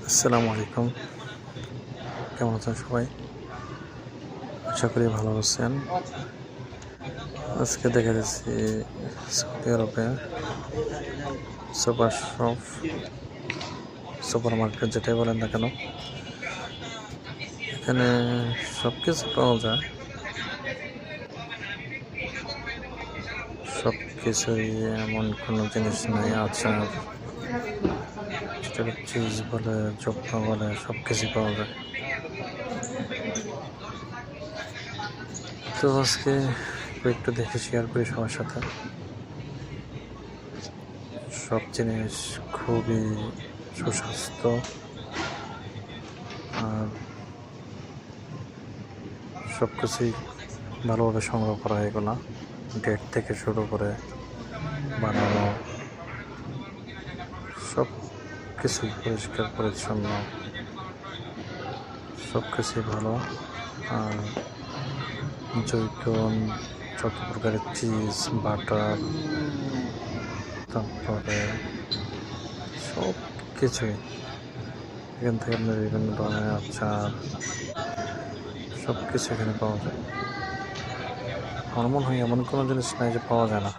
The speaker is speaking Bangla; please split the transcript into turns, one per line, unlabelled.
আসসালামু আলাইকুম। কেমন আছেন সবাই? আশা করি ভালো আছেন। আজকে দেখা যাচ্ছে সৌদি আরবে সুপার শপ, সুপার মার্কেট যেটাই বলেন না কেন, এখানে সবকিছু পাওয়া যায়। সবকিছুই, এমন কোনো জিনিস নাই আচার, যেটাকে চিজ বলে, চোখা বলে, সবকিছুই পাওয়া যায়। তো আজকে একটু দেখে শেয়ার করি সবার সাথে। সব জিনিস খুবই সুস্বাস্থ্য আর সব কিছুই ভালোভাবে সংগ্রহ করা হয়। এগুলো ডেট থেকে শুরু করে বানানো সব কিছুই পরিষ্কার পরিচ্ছন্ন, সব কিছুই ভালো। আর জৈতুন, যত প্রকারের চিজ, বাটার, তারপরে সব কিছুই এখান থেকে আপনার বিভিন্ন ধরনের আচার সব কিছু এখানে পাওয়া যায়। আমার মনে হয় এমন কোনো জিনিস নাই যে পাওয়া যায় না।